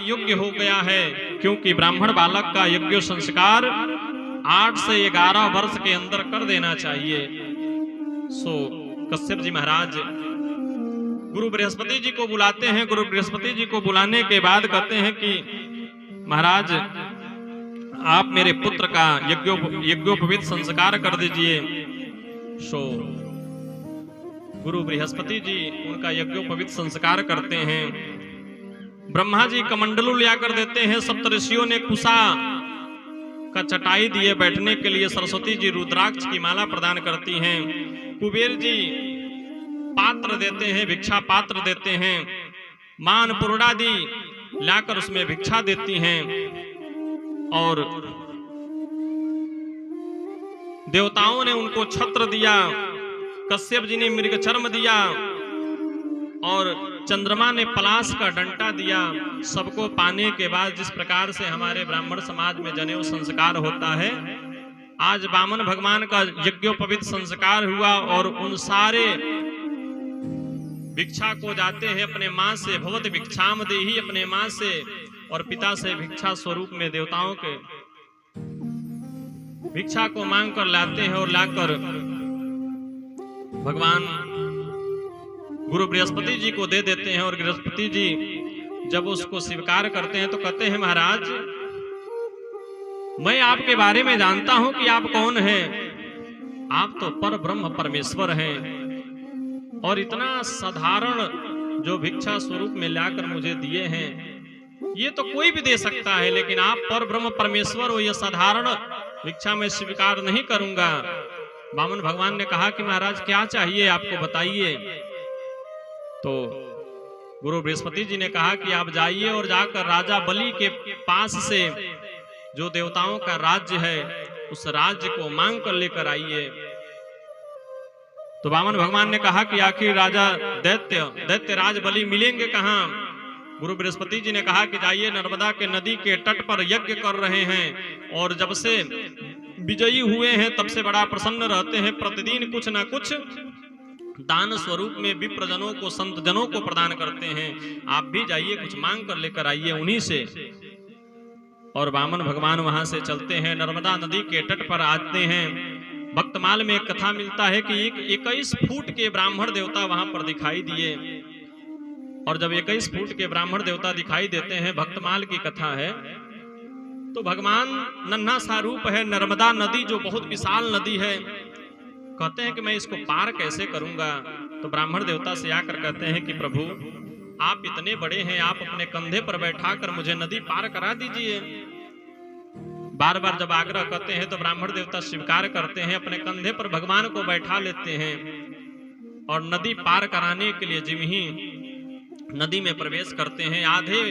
योग्य हो गया है, क्योंकि ब्राह्मण बालक का यज्ञ संस्कार 8 से 11 वर्ष के अंदर कर देना चाहिए। सो कश्यप जी महाराज गुरु बृहस्पति जी को बुलाते हैं। गुरु बृहस्पति जी को बुलाने के बाद कहते हैं कि महाराज आप मेरे पुत्र का यज्ञोपवीत संस्कार कर दीजिए। सो गुरु बृहस्पति जी उनका यज्ञोपवीत संस्कार करते हैं। ब्रह्मा जी कमंडलू लिया कर देते हैं। सप्तऋषियों ने कुशा का चटाई दिए बैठने के लिए। सरस्वती जी रुद्राक्ष की माला प्रदान करती हैं। कुबेर जी पात्र देते हैं, भिक्षा पात्र देते हैं। मां अन्नपूर्णा दी लाकर उसमें भिक्षा देती हैं। और देवताओं ने उनको छत्र दिया, कश्यप जी ने मृग चर्म दिया और चंद्रमा ने पलाश का डंटा दिया। सबको पाने के बाद जिस प्रकार से हमारे ब्राह्मण समाज में जनेऊ संस्कार होता है, आज वामन भगवान का यज्ञोपवीत संस्कार हुआ और उन सारे भिक्षा को जाते हैं अपने मां से, भवत भिक्षाम देहि, अपने मां से और पिता से भिक्षा स्वरूप में देवताओं के भिक्षा को मांग कर लाते हैं और लाकर भगवान गुरु बृहस्पति जी को दे देते हैं। और बृहस्पति जी जब उसको स्वीकार करते हैं तो कहते हैं महाराज मैं आपके बारे में जानता हूं कि आप कौन हैं। आप तो पर ब्रह्म परमेश्वर हैं और इतना साधारण जो भिक्षा स्वरूप में लाकर मुझे दिए हैं ये तो कोई भी दे सकता है, लेकिन आप पर ब्रह्म परमेश्वर हो, यह साधारण भिक्षा में स्वीकार नहीं करूंगा। वामन भगवान ने कहा कि महाराज क्या चाहिए आपको बताइए। तो गुरु बृहस्पति जी ने कहा कि आप जाइए और जाकर राजा बलि के पास से जो देवताओं का राज्य है उस राज्य को मांग कर लेकर आइए। तो वामन भगवान ने कहा कि आखिर राजा दैत्य राज बलि मिलेंगे कहां। गुरु बृहस्पति जी ने कहा कि जाइए नर्मदा के नदी के तट पर यज्ञ कर रहे हैं और जब से विजयी हुए हैं तब से बड़ा प्रसन्न रहते हैं। प्रतिदिन कुछ ना कुछ दान स्वरूप में विप्रजनों को, संत जनों को प्रदान करते हैं। आप भी जाइए कुछ मांग कर लेकर आइए उन्हीं से। और वामन भगवान वहां से चलते हैं, नर्मदा नदी के तट पर आते हैं। भक्तमाल में एक कथा मिलता है कि 21 फुट के ब्राह्मण देवता वहां पर दिखाई दिए। और जब 21 फुट के ब्राह्मण देवता दिखाई देते हैं, भक्तमाल की कथा है, तो भगवान नन्हा सा रूप है, नर्मदा नदी जो बहुत विशाल नदी है, कहते हैं कि मैं इसको पार कैसे करूंगा। तो ब्राह्मण देवता से आकर कहते हैं कि प्रभु आप इतने बड़े हैं, आप अपने कंधे पर बैठाकर मुझे नदी पार करा दीजिए। बार बार जब आग्रह करते हैं तो ब्राह्मण देवता स्वीकार करते हैं, अपने कंधे पर भगवान को बैठा लेते हैं और नदी पार कराने के लिए जिम ही नदी में प्रवेश करते हैं। आधे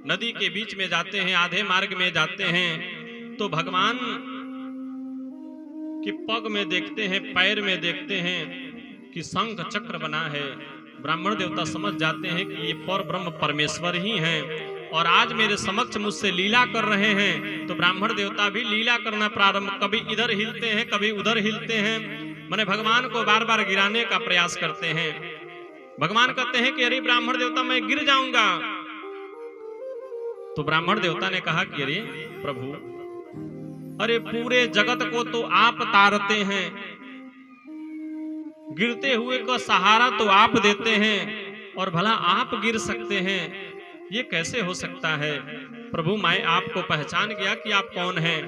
नदी के बीच में जाते हैं, आधे मार्ग में जाते हैं तो भगवान कि पग में देखते हैं, पैर में देखते हैं कि शंख चक्र बना है। ब्राह्मण देवता समझ जाते हैं कि ये पर ब्रह्म परमेश्वर ही हैं और आज मेरे समक्ष मुझसे लीला कर रहे हैं। तो ब्राह्मण देवता भी लीला करना प्रारंभ, कभी इधर हिलते हैं कभी उधर हिलते हैं, माने भगवान को बार बार गिराने का प्रयास करते हैं। भगवान कहते हैं कि अरे ब्राह्मण देवता मैं गिर जाऊंगा। तो ब्राह्मण देवता ने कहा कि अरे प्रभु, अरे पूरे जगत को तो आप तारते हैं, गिरते हुए का सहारा तो आप देते हैं और भला आप गिर सकते हैं, ये कैसे हो सकता है। प्रभु मैं आपको पहचान गया कि आप कौन हैं।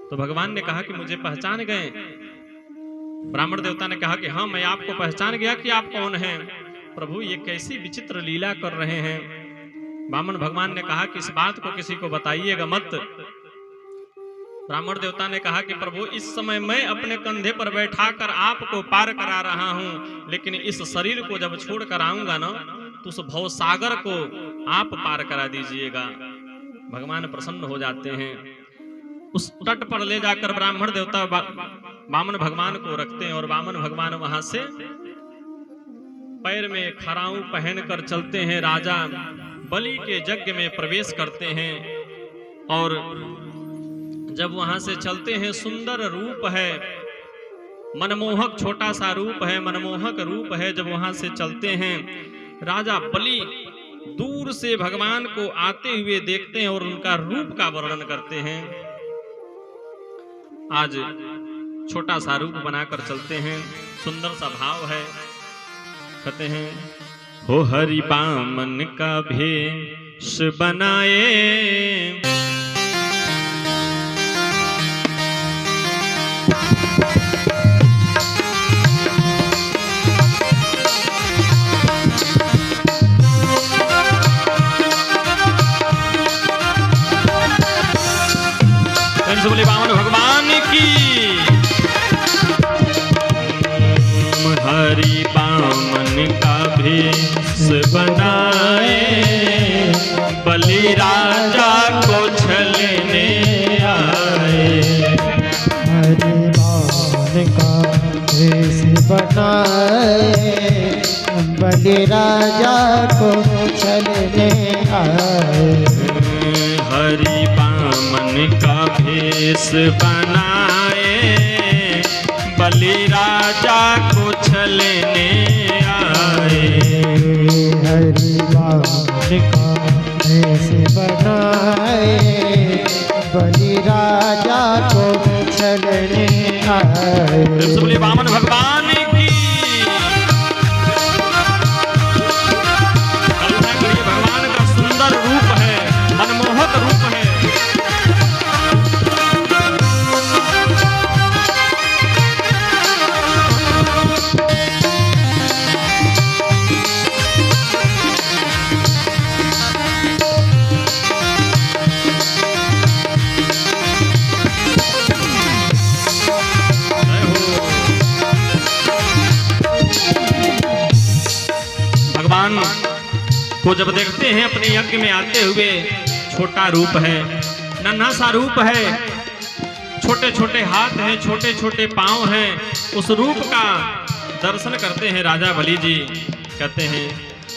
तो भगवान ने कहा कि मुझे पहचान गए। ब्राह्मण देवता ने कहा कि हाँ मैं आपको पहचान गया कि आप कौन हैं। प्रभु ये कैसी विचित्र लीला कर रहे हैं। वामन भगवान ने कहा कि इस बात को किसी को बताइएगा मत। ब्राह्मण देवता ने कहा कि प्रभु इस समय मैं अपने कंधे पर बैठाकर आपको पार करा रहा हूं, लेकिन इस शरीर को जब छोड़ कर आऊंगा ना तो उस भवसागर को आप पार करा दीजिएगा। भगवान प्रसन्न हो जाते हैं। उस तट पर ले जाकर ब्राह्मण देवता वामन भगवान को रखते हैं और वामन भगवान वहां से पैर में खराऊ पहनकर चलते हैं, राजा बलि के यज्ञ में प्रवेश करते हैं। और जब वहां से चलते हैं, सुंदर रूप है, मनमोहक छोटा सा रूप है, मनमोहक रूप है। जब वहां से चलते हैं, राजा बलि दूर से भगवान को आते हुए देखते हैं और उनका रूप का वर्णन करते हैं। आज छोटा सा रूप बनाकर चलते हैं, सुंदर सा भाव है। कहते हैं हो हरि बामन का भेष बनाए, बोले बामन भगवान की। हरि बामन का भेष बनाए, बलि राजा को छलने आए। हरि बामन का भेष बनाए, बलि राजा को छलने आए। हरि बामन का भेष बनाए, बलि राजा को छलने आए। हरि बामन का भेष बनाए, बलि राजा को छलने आए। बोले बामन भगवान की। कल्पना करिए भगवान का सुंदर रूप है, मनमोहक रूप है। भगवान को जब देखते हैं अपने यज्ञ में आते हुए, छोटा रूप है, नन्हा सा रूप है, छोटे छोटे हाथ हैं, छोटे छोटे पांव हैं। उस रूप का दर्शन करते हैं राजा बलि जी। कहते हैं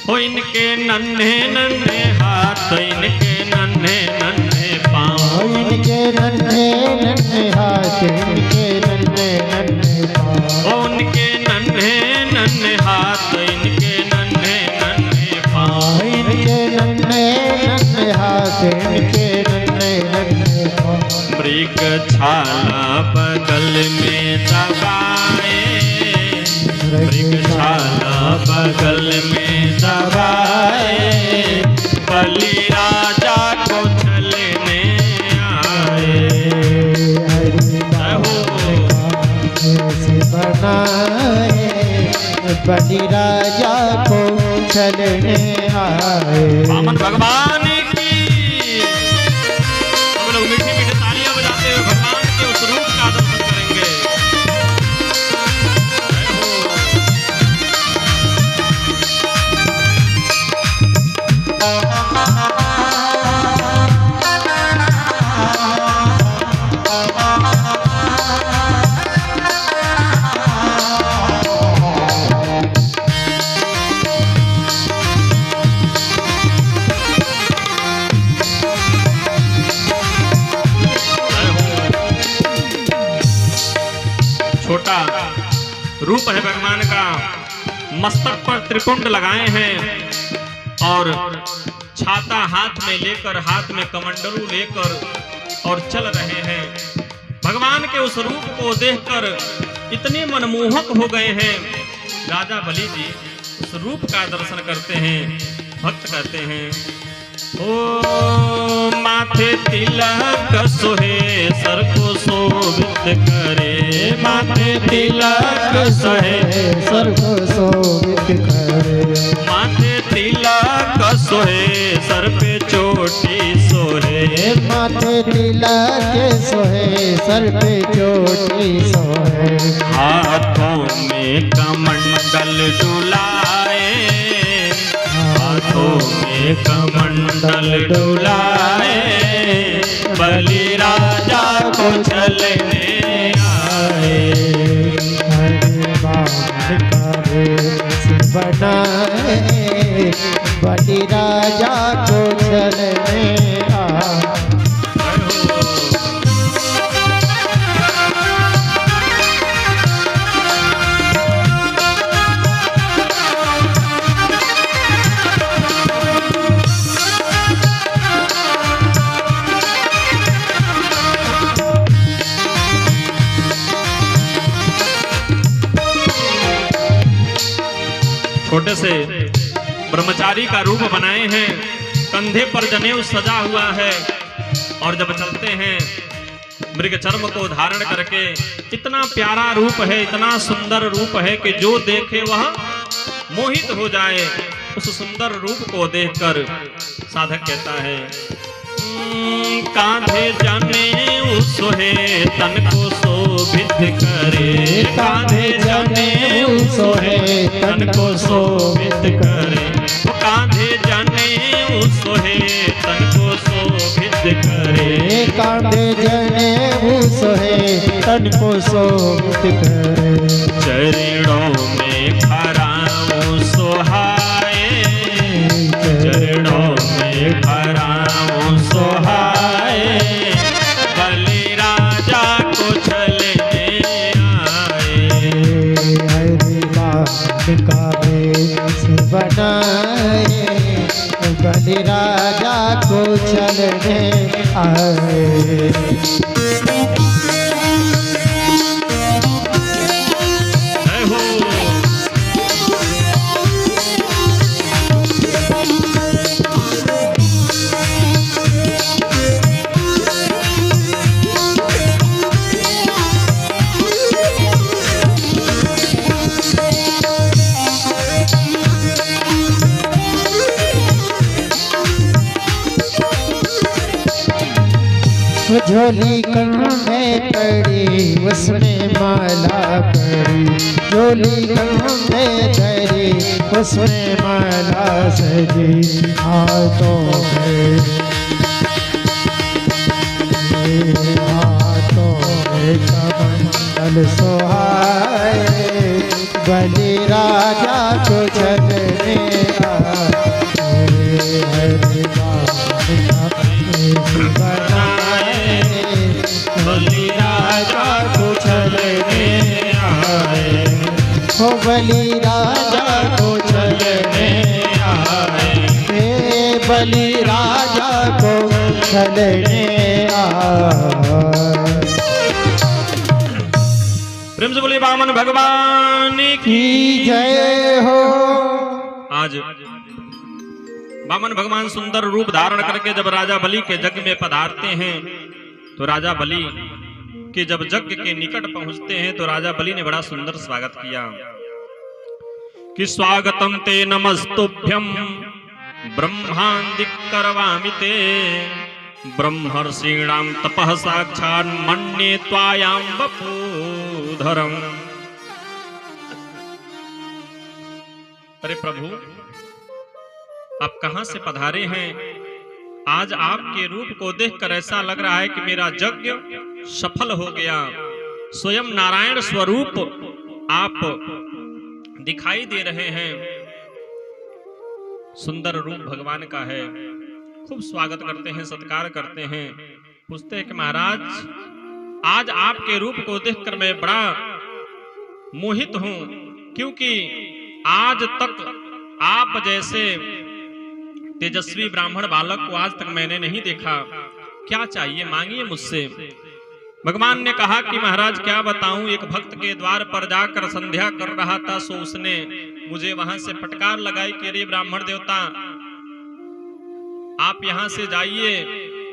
हो इनके नन्हे नन्हे हाथ, इनके नन्हे नन्हे पांव, इनके नन्हे नन्हे हाथ, इनके नन्हे नन्हे पांव। उनके नन्हे नन्हे हाथ, इनके नन्हे नन्हे पांव। इनके नन्हे नन्हे हाथ, इनके नन्हे नन्हे पांव। मृग छाला बगल में दबाए, मृग छाला बगल में दबाए, बलि राजा को छलने आए। हरि बामन का भेष बनाए, बलि राजा को छलने आए। बामन भगवान की। हम लोग मीठी मीठी तालियां बजाते हुए भगवान के उस रूप का दर्शन करेंगे। छोटा रूप है भगवान का, मस्तक पर त्रिपुंड लगाए हैं और छाता हाथ में लेकर, हाथ में कमंडलू लेकर और चल रहे हैं। भगवान के उस रूप को देखकर इतने मनमोहक हो गए हैं राजा बलि जी। उस रूप का दर्शन करते हैं। भक्त कहते हैं ओ माथे तिलक सोहे, सर को शोभित करे, माथे तिलक सोहे, सर को शोभित करे। माथे तिलक सोहे, सर पे चोटी सोहे, माथे तिलक सोहे, सर पे चोटी सोहे। हाथों में कमंडल डुलाए, हाथों में कमंडल डुलाए, बलि राजा को छलने आए। हरि बामन का भेष बनाए, बलि राजा को छलने आए। छोटे से ब्रह्मचारी का रूप बनाए हैं, कंधे पर जनेऊ सजा हुआ है और जब चलते हैं मृग चर्म को धारण करके, इतना प्यारा रूप है, इतना सुंदर रूप है कि जो देखे वह मोहित हो जाए। उस सुंदर रूप को देखकर साधक कहता है, कांधे जनेऊ सोहे तन को शोभित करे, कांधे जनेऊ सोहे तन को शोभित करे, कांधे जनेऊ सोहे तन को शोभित करे, कांधे जनेऊ सोहे तन को शोभित करे, चरणों में खराऊं सोहाए, चरणों में खराऊं सोहाए, बलि राजा को चलने आए, हरि बात का भेष बनाए, बलि राजा को चलने आए। जय हो। झोली में पड़ी उसमें माला पड़ी, झोली में धरी उसमें माला सजी, हाथों में कमंडल सोहाए, बलि राजा को चलने आए, हरि बनाए, बलि राजा को चलने आए, हो बलि राजा को चलने आए, बलि राजा को चलने आए। प्रेम से बोलिए वामन भगवान की जय हो। आज वामन भगवान सुंदर रूप धारण करके जब राजा बलि के यज्ञ में पधारते हैं, तो राजा बलि के जब यज्ञ के निकट पहुंचते हैं तो राजा बलि ने बड़ा सुंदर स्वागत किया कि स्वागतम ते नमस्तुभ्यम ब्रह्मांदिक करवामि ते, ब्रह्मर्षीणाम तपः साक्षात् मन्ये त्वायाम वपुधरम। अरे प्रभु, आप कहां से पधारे हैं? आज आपके रूप को देखकर ऐसा लग रहा है कि मेरा यज्ञ सफल हो गया। स्वयं नारायण स्वरूप आप दिखाई दे रहे हैं। सुंदर रूप भगवान का है। खूब स्वागत करते हैं, सत्कार करते हैं। पूछते हैं कि महाराज, आज आपके रूप को देखकर मैं बड़ा मोहित हूं, क्योंकि आज तक आप जैसे तेजस्वी ब्राह्मण बालक को आज तक मैंने नहीं देखा। क्या चाहिए, मांगिए मुझसे। भगवान ने कहा कि महाराज क्या बताऊं, एक भक्त के द्वार पर जाकर संध्या कर रहा था, सो उसने मुझे वहां से फटकार लगाई कि अरे ब्राह्मण देवता, आप यहां से जाइए,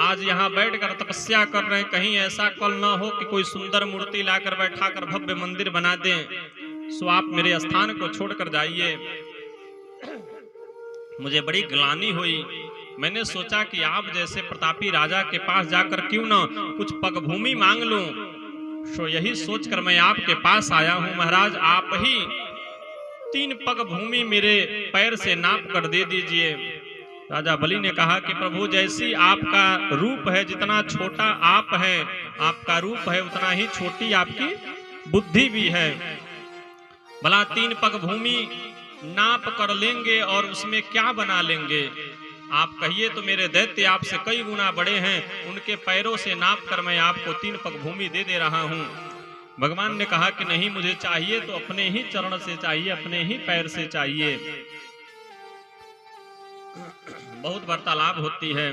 आज यहाँ बैठकर तपस्या कर रहे हैं, कहीं ऐसा कल ना हो कि कोई सुंदर मूर्ति लाकर बैठाकर भव्य मंदिर बना दें, सो आप मेरे स्थान को छोड़कर जाइए। मुझे बड़ी ग्लानि हुई। मैंने सोचा कि आप जैसे प्रतापी राजा के पास जाकर क्यों ना कुछ पगभूमि मांग लूं, सो यही सोचकर मैं आपके पास आया हूं। महाराज, आप ही 3 पग भूमि मेरे पैर से नाप कर दे दीजिए। राजा बलि ने कहा कि प्रभु, जैसी आपका रूप है, जितना छोटा आप हैं, आपका रूप है, उतना ही छोटी आपकी बुद्धि भी है। भला 3 पग भूमि नाप कर लेंगे और उसमें क्या बना लेंगे? आप कहिए तो मेरे दैत्य आपसे कई गुना बड़े हैं, उनके पैरों से नाप कर मैं आपको 3 पग भूमि दे दे रहा हूं। भगवान ने कहा कि नहीं, मुझे चाहिए तो अपने ही चरण से चाहिए, अपने ही पैर से चाहिए। बहुत वार्तालाप होती है।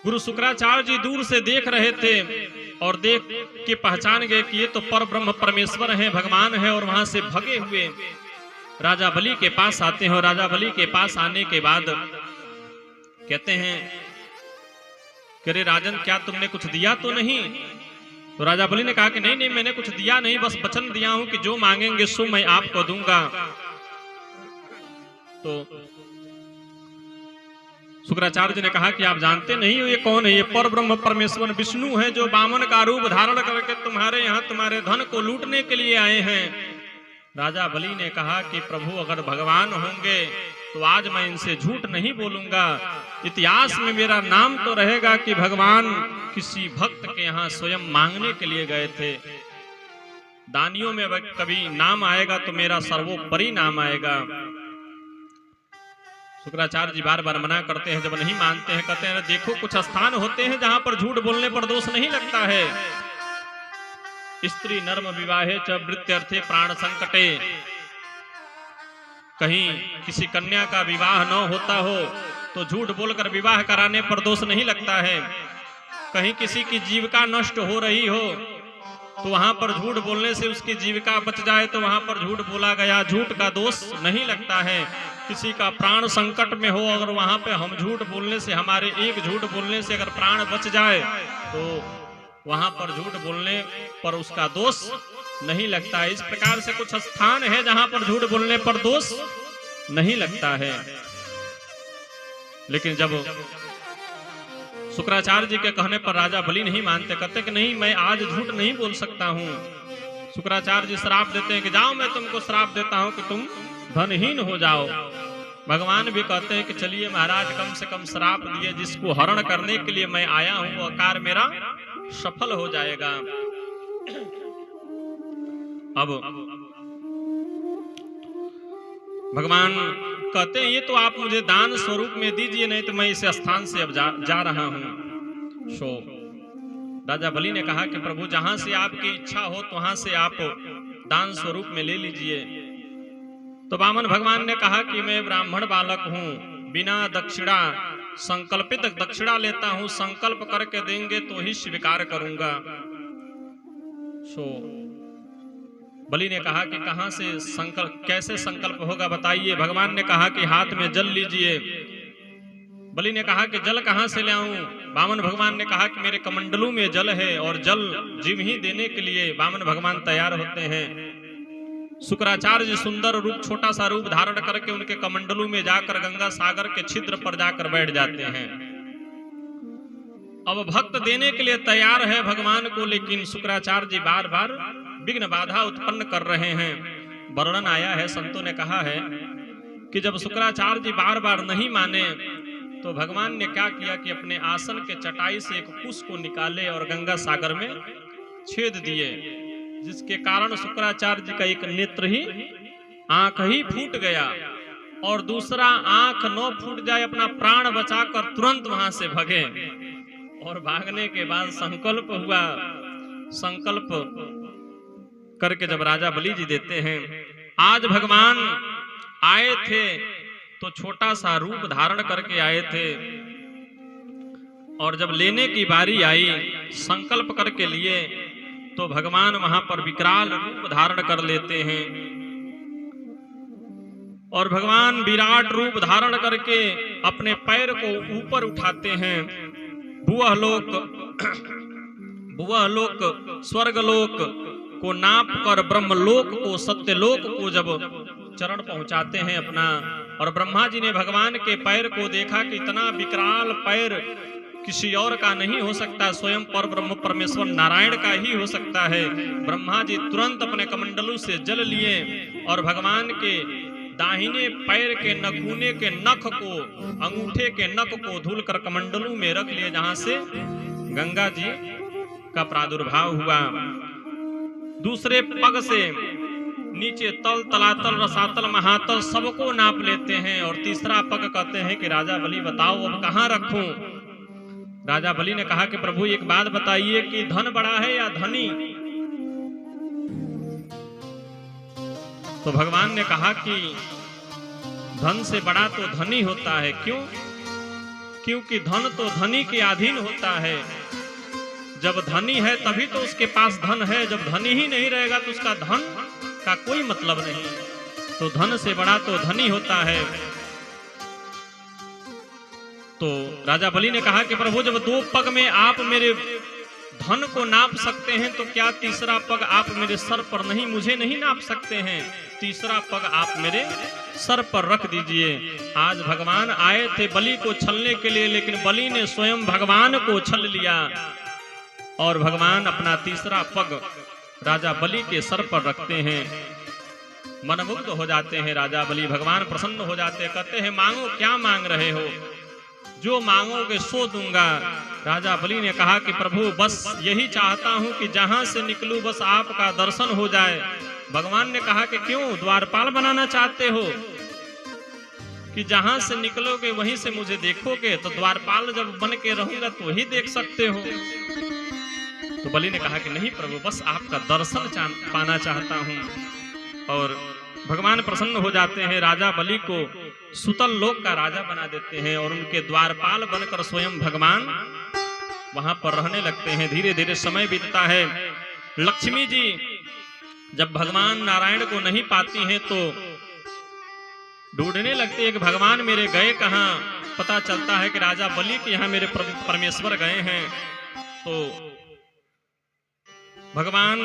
गुरु शुक्राचार्य जी दूर से देख रहे थे और देख के पहचान गए कि ये तो पर ब्रह्म परमेश्वर हैं, भगवान है, और वहां से भगे हुए राजा बलि के पास आते हैं और राजा बलि के पास आने के बाद कहते हैं कि अरे राजन, क्या तुमने कुछ दिया तो नहीं? तो राजा बलि ने कहा कि नहीं नहीं, मैंने कुछ दिया नहीं, बस वचन दिया हूं कि जो मांगेंगे सो मैं आपको दूंगा। तो शुक्राचार्य जी ने कहा कि आप जानते नहीं हो ये कौन है? ये पर ब्रह्म परमेश्वर विष्णु है, जो वामन का रूप धारण करके तुम्हारे यहाँ तुम्हारे धन को लूटने के लिए आए हैं। राजा बलि ने कहा कि प्रभु, अगर भगवान होंगे तो आज मैं इनसे झूठ नहीं बोलूंगा। इतिहास में मेरा नाम तो रहेगा कि भगवान किसी भक्त के यहाँ स्वयं मांगने के लिए गए थे। दानियों में कभी नाम आएगा तो मेरा सर्वोपरि नाम आएगा। शुक्राचार्य जी बार बार मना करते हैं, जब नहीं मानते हैं कहते हैं देखो कुछ स्थान होते हैं जहां पर झूठ बोलने पर दोष नहीं लगता है। स्त्री नर्म विवाहे च वृत्यर्थे प्राण संकटे, कहीं किसी कन्या का विवाह न होता हो तो झूठ बोलकर विवाह कराने पर दोष नहीं लगता है। कहीं किसी की जीविका नष्ट हो रही हो तो वहां पर झूठ बोलने से उसकी जीविका बच जाए तो वहां पर झूठ बोला गया, झूठ का दोष नहीं लगता है। किसी का प्राण संकट में हो, अगर वहां पे हम झूठ बोलने से, हमारे एक झूठ बोलने से अगर प्राण बच जाए तो वहां पर झूठ बोलने पर उसका दोष नहीं लगता है। इस प्रकार से कुछ स्थान है जहां पर झूठ बोलने पर दोष नहीं लगता है। लेकिन जब शुक्राचार्य जी के कहने पर राजा बलि नहीं मानते, कहते कि नहीं, मैं आज झूठ नहीं बोल सकता हूं। शुक्राचार्य जी श्राप देते हैं कि जाओ, मैं तुमको श्राप देता हूं कि तुम धनहीन हो जाओ। भगवान भी कहते हैं कि चलिए महाराज, कम से कम श्राप दिए, जिसको हरण करने के लिए मैं आया हूं वो कार्य मेरा सफल हो जाएगा। अब भगवान कहते हैं ये तो आप मुझे दान स्वरूप में दीजिए, नहीं तो मैं इस स्थान से अब जा रहा हूं। सो राजा बलि ने कहा कि प्रभु, जहां से आपकी इच्छा हो तो वहां से आप दान स्वरूप में ले लीजिए। तो वामन भगवान ने कहा कि मैं ब्राह्मण बालक हूं, बिना दक्षिणा संकल्पित दक्षिणा लेता हूं, संकल्प करके देंगे तो ही स्वीकार करूंगा। सो बलि ने कहा कि कहां से संकल्प, कैसे संकल्प होगा बताइए। भगवान ने कहा कि हाथ में जल लीजिए। बलि ने कहा कि जल कहां से ले आऊं? वामन भगवान ने कहा कि मेरे कमंडलू में जल है, और जल जीव ही देने के लिए वामन भगवान तैयार होते हैं। शुक्राचार्य जी सुंदर रूप, छोटा सा रूप धारण करके उनके कमंडलू में जाकर गंगा सागर के छिद्र पर जाकर बैठ जाते हैं। अब भक्त देने के लिए तैयार है भगवान को, लेकिन शुक्राचार्य जी बार बार विघ्न बाधा उत्पन्न कर रहे हैं। वर्णन आया है, संतों ने कहा है कि जब शुक्राचार्य जी बार बार नहीं माने तो भगवान ने क्या किया कि अपने आसन के चटाई से एक कुश को निकाले और गंगा सागर में छेद दिए, जिसके कारण शुक्राचार्य जी का एक नेत्र ही, आंख ही फूट गया, और दूसरा आंख न फूट जाए अपना प्राण बचाकर तुरंत वहां से भगे। और भागने के बाद संकल्प हुआ। संकल्प करके जब राजा बलि जी देते हैं, आज भगवान आए थे तो छोटा सा रूप धारण करके आए थे, और जब लेने की बारी आई संकल्प करके लिए तो भगवान वहां पर विकराल रूप धारण कर लेते हैं। और भगवान विराट रूप धारण करके अपने पैर को ऊपर उठाते हैं। भुवः लोक स्वर्गलोक को नाप कर ब्रह्मलोक को, सत्यलोक को जब चरण पहुंचाते हैं अपना, और ब्रह्मा जी ने भगवान के पैर को देखा कि इतना विकराल पैर किसी और का नहीं हो सकता, स्वयं पर ब्रह्म परमेश्वर नारायण का ही हो सकता है। ब्रह्मा जी तुरंत अपने कमंडलू से जल लिए और भगवान के दाहिने पैर के नखूने के नख को, अंगूठे के नख को धुल कर कमंडलू में रख लिए, जहां से गंगा जी का प्रादुर्भाव हुआ। दूसरे पग से नीचे तल, तलातल, रसातल, महातल सबको नाप लेते हैं, और तीसरा पग कहते हैं कि राजा बलि बताओ अब कहां रखूं। राजा बलि ने कहा कि प्रभु एक बात बताइए कि धन बड़ा है या धनी। तो भगवान ने कहा कि धन से बड़ा तो धनी होता है। क्यों? क्योंकि धन तो धनी के अधीन होता है। जब धनी है तभी तो उसके पास धन है, जब धनी ही नहीं रहेगा तो उसका धन का कोई मतलब नहीं। तो धन से बड़ा तो धनी होता है। तो राजा बलि ने कहा कि प्रभु जब 2 पग में आप मेरे धन को नाप सकते हैं तो क्या तीसरा पग आप मेरे सर पर नहीं, मुझे नहीं नाप सकते हैं? तीसरा पग आप मेरे सर पर रख दीजिए। आज भगवान आए थे बलि को छलने के लिए, लेकिन बलि ने स्वयं भगवान को छल लिया और भगवान अपना तीसरा पग राजा बलि के सर पर रखते हैं। मनमुग्ध हो जाते हैं राजा बलि, भगवान प्रसन्न हो जाते हैं, कहते हैं मांगो, क्या मांग रहे हो? जो मांगोगे सो दूंगा। राजा बलि ने कहा कि प्रभु बस यही चाहता हूं कि जहां से निकलूं बस आपका दर्शन हो जाए। भगवान ने कहा कि क्यों, द्वारपाल बनाना चाहते हो कि जहां से निकलोगे वहीं से मुझे देखोगे? तो द्वारपाल जब बन के रहूंगा तो वही देख सकते हो। तो बलि ने कहा कि नहीं प्रभु, बस आपका दर्शन पाना चाहता हूं। और भगवान प्रसन्न हो जाते हैं, राजा बलि को सुतल लोक का राजा बना देते हैं और उनके द्वारपाल बनकर स्वयं भगवान वहां पर रहने लगते हैं। धीरे धीरे समय बीतता है। लक्ष्मी जी जब भगवान नारायण को नहीं पाती हैं तो ढूंढने लगते हैं कि भगवान मेरे गए कहाँ। पता चलता है कि राजा बलि के यहाँ मेरे परमेश्वर गए हैं। तो भगवान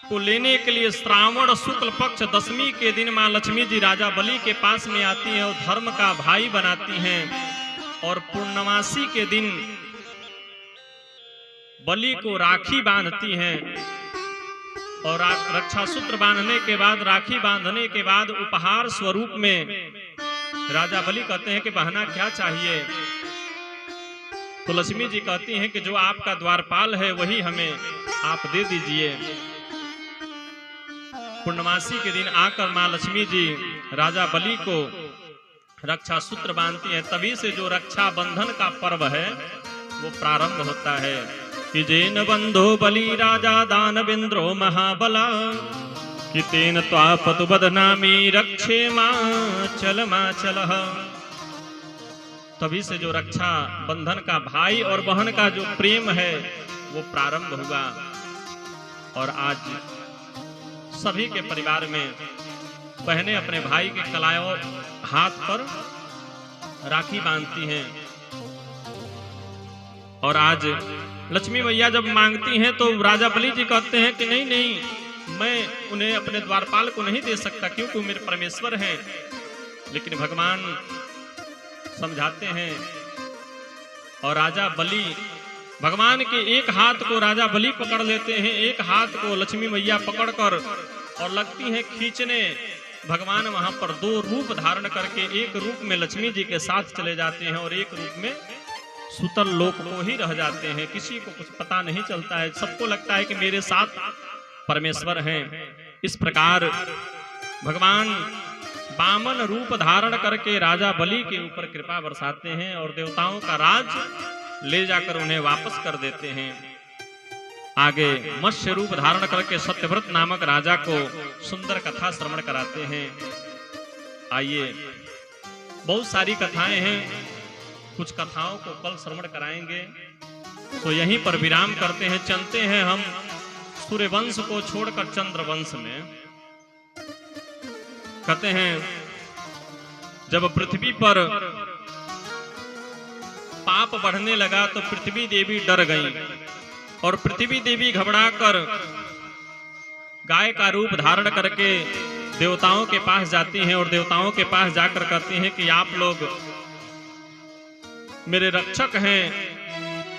को लेने के लिए श्रावण शुक्ल पक्ष 10वीं के दिन मां लक्ष्मी जी राजा बलि के पास में आती हैं और धर्म का भाई बनाती हैं। और पूर्णमासी के दिन बलि को राखी बांधती हैं और रक्षा सूत्र बांधने के बाद, राखी बांधने के बाद उपहार स्वरूप में राजा बलि कहते हैं कि बहना क्या चाहिए? तो लक्ष्मी जी कहती हैं कि जो आपका द्वारपाल है वही हमें आप दे दीजिए। पूर्णमासी के दिन आकर मां लक्ष्मी जी राजा बलि को रक्षा सूत्र बांधती हैं। तभी से जो रक्षा बंधन का पर्व है वो प्रारंभ होता है कि जेन बंधो बलि राजा दानवेंद्रो महाबला कि तेन त्वापतु बदनामी रक्षे माचल। तभी से जो रक्षा बंधन का भाई और बहन का जो प्रेम है वो प्रारंभ हुआ। और आज सभी के परिवार में बहनें अपने भाई के कलायों हाथ पर राखी बांधती हैं। और आज लक्ष्मी मैया जब मांगती हैं तो राजा बलि जी कहते हैं कि नहीं नहीं, मैं उन्हें अपने द्वारपाल को नहीं दे सकता क्योंकि वो मेरे परमेश्वर हैं। लेकिन भगवान समझाते हैं और राजा बलि भगवान के एक हाथ को राजा बलि पकड़ लेते हैं, एक हाथ को लक्ष्मी मैया पकड़कर और लगती हैं खींचने। भगवान वहां पर 2 रूप धारण करके एक रूप में लक्ष्मी जी के साथ चले जाते हैं और एक रूप में सुतल लोक को ही रह जाते हैं। किसी को कुछ पता नहीं चलता है, सबको लगता है कि मेरे साथ परमेश्वर हैं। इस प्रकार भगवान वामन रूप धारण करके राजा बलि के ऊपर कृपा बरसाते हैं और देवताओं का राज ले जाकर उन्हें वापस कर देते हैं। आगे मत्स्य रूप धारण करके सत्यव्रत नामक राजा को सुंदर कथा श्रवण कराते हैं। आइए, बहुत सारी कथाएं हैं, कुछ कथाओं को कल श्रवण कराएंगे। तो यहीं पर विराम करते हैं, चलते हैं हम सूर्यवंश को छोड़कर चंद्रवंश में। कहते हैं जब पृथ्वी पर पाप बढ़ने लगा तो पृथ्वी देवी डर गई और पृथ्वी देवी घबराकर गाय का रूप धारण करके देवताओं के पास जाती हैं और देवताओं के पास जाकर कहती हैं कि आप लोग मेरे रक्षक हैं,